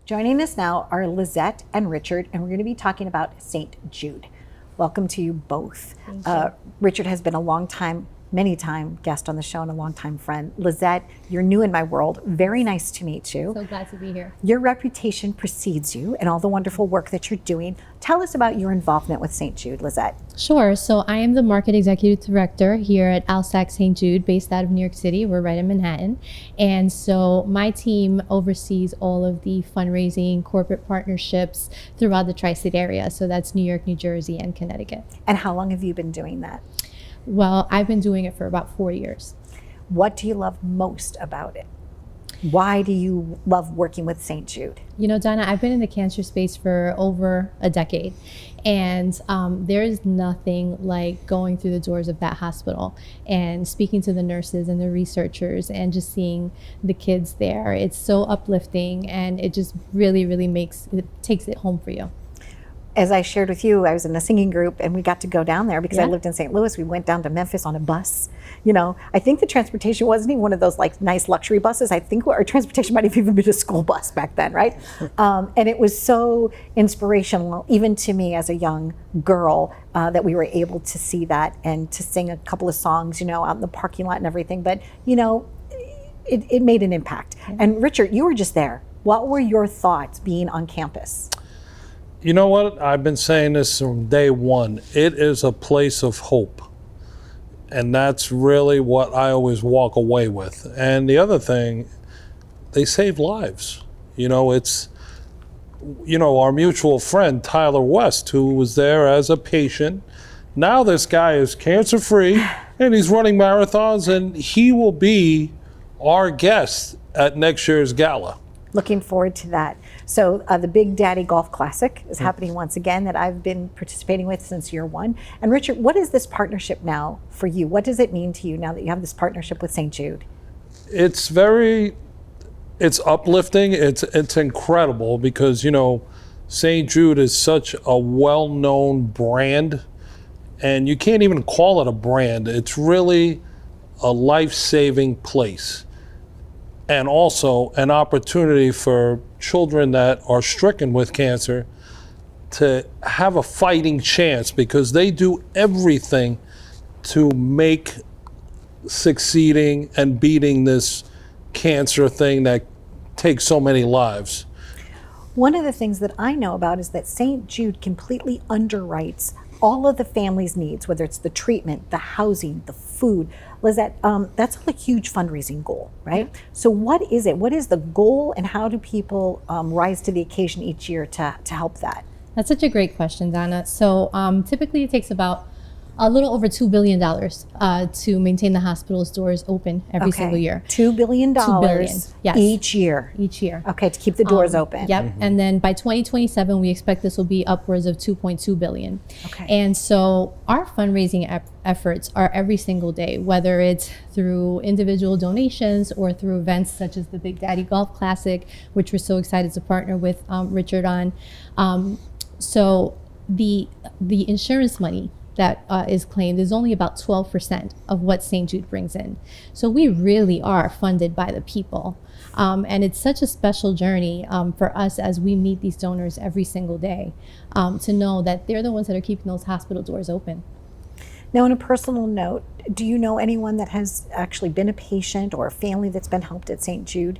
Joining us now are Lizzette and Richard, and we're going to be talking about St. Jude. Welcome to you both. Thank you. Richard has been a many-time guest on the show and a long-time friend. Lizzette, you're new in my world. Very nice to meet you. So glad to be here. Your reputation precedes you and all the wonderful work that you're doing. Tell us about your involvement with St. Jude, Lizzette. Sure. So I am the Market Executive Director here at ALSAC St. Jude, based out of New York City. We're right in Manhattan. And so my team oversees all of the fundraising, corporate partnerships throughout the tri-state area. So that's New York, New Jersey, and Connecticut. And how long have you been doing that? Well, I've been doing it for about 4 years. What do you love most about it? Why do you love working with St. Jude? You know, Donna, I've been in the cancer space for over a decade, and there is nothing like going through the doors of that hospital and speaking to the nurses and the researchers and just seeing the kids there. It's so uplifting, and it just really, really takes it home for you. As I shared with you, I was in a singing group and we got to go down there because I Yeah. lived in St. Louis. We went down to Memphis on a bus. You know, I think the transportation wasn't even one of those like nice luxury buses. I think our transportation might have even been a school bus back then, right? And it was so inspirational, even to me as a young girl, that we were able to see that and to sing a couple of songs, you know, out in the parking lot and everything. But, you know, it made an impact. And Richard, you were just there. What were your thoughts being on campus? You know what? I've been saying this from day one. It is a place of hope. And that's really what I always walk away with. And the other thing, they save lives. You know, it's, you know, our mutual friend, Tyler West, who was there as a patient. Now this guy is cancer-free and he's running marathons, and he will be our guest at next year's gala. Looking forward to that. So the Big Daddy Golf Classic is happening once again, that I've been participating with since year one. And Richard, what is this partnership now for you? What does it mean to you now that you have this partnership with St. Jude? It's uplifting. It's incredible because, you know, St. Jude is such a well-known brand, and you can't even call it a brand. It's really a life-saving place. And also an opportunity for children that are stricken with cancer to have a fighting chance, because they do everything to make succeeding and beating this cancer thing that takes so many lives. One of the things that I know about is that St. Jude completely underwrites all of the family's needs, whether it's the treatment, the housing, the food. Lizzette, that's a huge fundraising goal, right? So what is it? What is the goal, and how do people rise to the occasion each year to help that? That's such a great question, Donna. So typically it takes about a little over $2 billion to maintain the hospital's doors open every single year. $2 billion $2 billion, yes. each year. Each year. Okay, to keep the doors open. Yep. And then by 2027, we expect this will be upwards of $2.2 billion. Okay. And so our fundraising efforts are every single day, whether it's through individual donations or through events such as the Big Daddy Golf Classic, which we're so excited to partner with Richard on. So the insurance money that is claimed is only about 12% of what St. Jude brings in. So we really are funded by the people. And it's such a special journey for us as we meet these donors every single day, to know that they're the ones that are keeping those hospital doors open. Now, on a personal note, do you know anyone that has actually been a patient or a family that's been helped at St. Jude?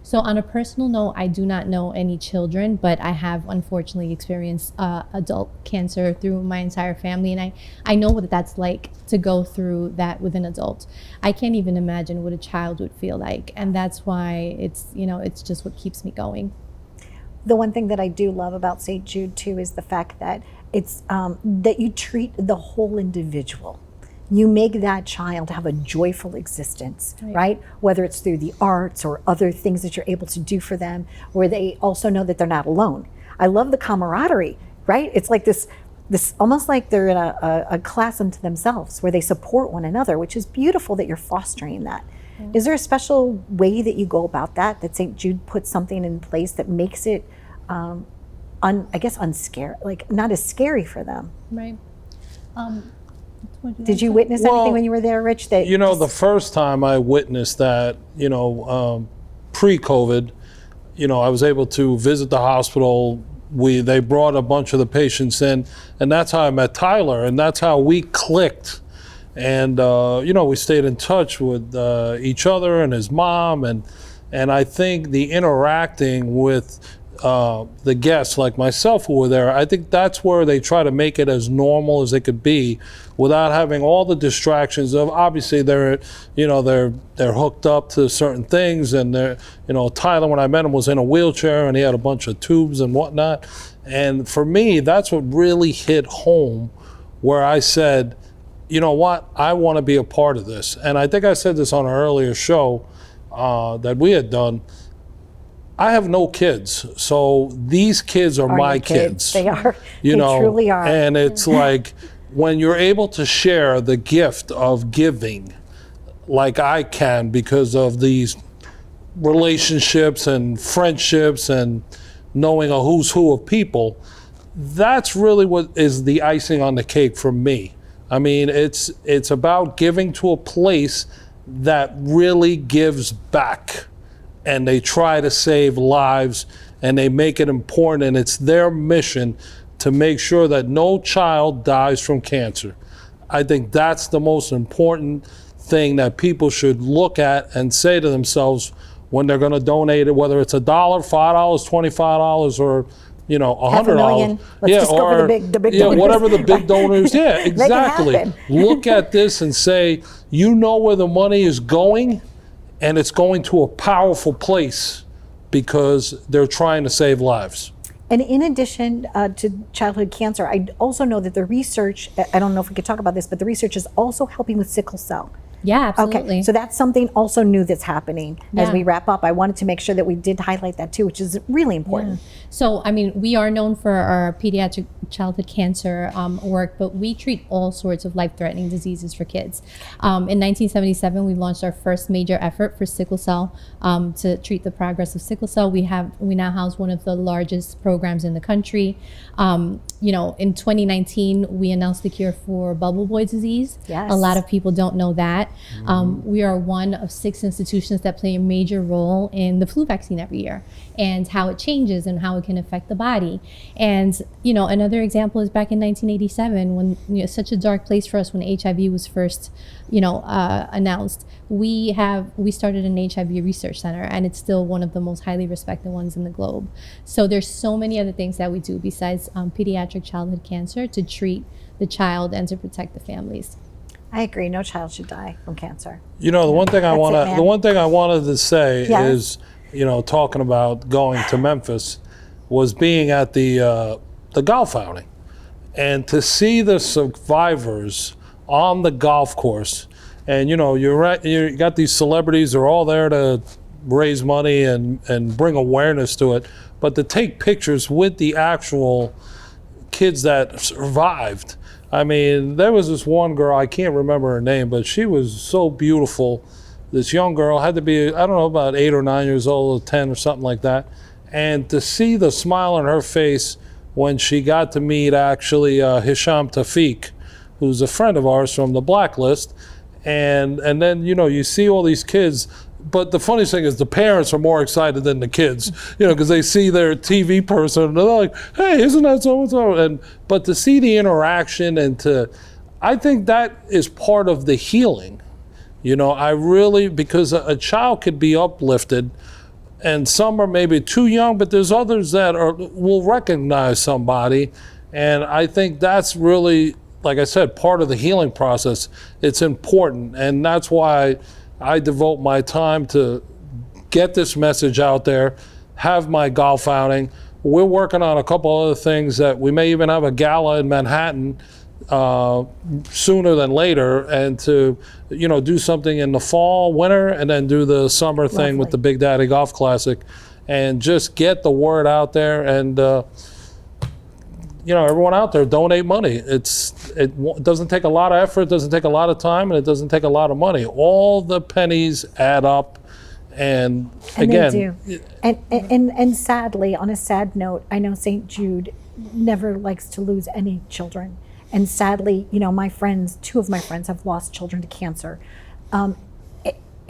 So on a personal note, I do not know any children, but I have unfortunately experienced adult cancer through my entire family. And I know what that's like to go through that with an adult. I can't even imagine what a child would feel like. And that's why it's just what keeps me going. The one thing that I do love about St. Jude too is the fact that it's that you treat the whole individual. You make that child have a joyful existence, right? Whether it's through the arts or other things that you're able to do for them, where they also know that they're not alone. I love the camaraderie, right? It's like this almost like they're in a class unto themselves, where they support one another, which is beautiful that you're fostering that. Is there a special way that you go about that St. Jude puts something in place that makes it, unscary, like not as scary for them? Right. Did you witness anything when you were there, Rich? That the first time I witnessed that, pre-COVID, I was able to visit the hospital. They brought a bunch of the patients in, and that's how I met Tyler, and that's how we clicked. And we stayed in touch with each other and his mom, and I think the interacting with the guests like myself who were there, I think that's where they try to make it as normal as it could be without having all the distractions of, obviously they're hooked up to certain things, and Tyler, when I met him, was in a wheelchair and he had a bunch of tubes and whatnot. And for me, that's what really hit home, where I said, you know what, I want to be a part of this. And I think I said this on an earlier show that we had done. I have no kids, so these kids are my kids. They are. They truly are. And it's like, when you're able to share the gift of giving, like I can, because of these relationships and friendships and knowing a who's who of people, that's really what is the icing on the cake for me. I mean, it's about giving to a place that really gives back, and they try to save lives, and they make it important, and it's their mission to make sure that no child dies from cancer. I think that's the most important thing that people should look at and say to themselves when they're going to donate it, whether it's $1, $5, $25, or $100. $500,000. Let's just go for the big donors. Whatever the big donors. Yeah, exactly. Make it happen. Look at this and say, you know where the money is going, and it's going to a powerful place because they're trying to save lives. And in addition to childhood cancer, I also know that the research, I don't know if we could talk about this, but the research is also helping with sickle cell. Yeah, absolutely. Okay, so that's something also new that's happening. As Yeah. we wrap up, I wanted to make sure that we did highlight that too, which is really important. So, I mean, we are known for our pediatric childhood cancer work, but we treat all sorts of life-threatening diseases for kids. In 1977, we launched our first major effort for sickle cell to treat the progress of sickle cell. We now house one of the largest programs in the country. In 2019, we announced the cure for bubble boy disease. Yes. A lot of people don't know that. We are one of 6 institutions that play a major role in the flu vaccine every year, and how it changes and how it can affect the body. And another example is back in 1987, when such a dark place for us when HIV was first announced. We started an HIV research center, and it's still one of the most highly respected ones in the globe. So there's so many other things that we do besides pediatric childhood cancer to treat the child and to protect the families. I agree. No child should die from cancer. The one thing I wanted to say Yeah. is, talking about going to Memphis, was being at the golf outing, and to see the survivors on the golf course, and you got these celebrities, they're all there to raise money and bring awareness to it, but to take pictures with the actual kids that survived. I mean, there was this one girl, I can't remember her name, but she was so beautiful. This young girl had to be, I don't know, about 8 or 9 years old, or 10 or something like that. And to see the smile on her face when she got to meet actually Hisham Tawfiq, who's a friend of ours from the Blacklist. And then, you see all these kids. But the funniest thing is the parents are more excited than the kids, because they see their TV person and they're like, hey, isn't that so-and-so? But to see the interaction I think that is part of the healing. Because a child could be uplifted, and some are maybe too young, but there's others that will recognize somebody. And I think that's really, like I said, part of the healing process. It's important, and that's why I devote my time to get this message out there, have my golf outing. We're working on a couple other things that we may even have a gala in Manhattan sooner than later, and to do something in the fall, winter, and then do the summer thing with the Big Daddy Golf Classic, and just get the word out there. And everyone out there, donate money. It doesn't take a lot of effort, it doesn't take a lot of time, and it doesn't take a lot of money. All the pennies add up, and again, they do. And sadly, on a sad note, I know St. Jude never likes to lose any children. And sadly, my friends, 2 of my friends have lost children to cancer.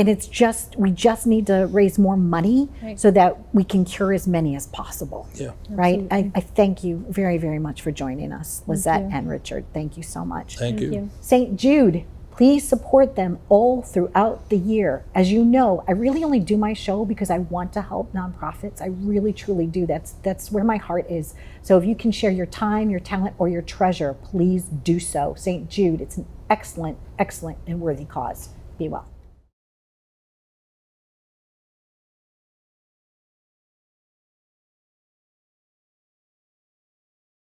and it's just, we just need to raise more money Right. so that we can cure as many as possible. Yeah. Right? I thank you very, very much for joining us, Lizzette you. and Richard. Thank you so much. Thank you. St. Jude, please support them all throughout the year. As you know, I really only do my show because I want to help nonprofits. I really, truly do. That's where my heart is. So if you can share your time, your talent, or your treasure, please do so. St. Jude, it's an excellent, excellent and worthy cause. Be well.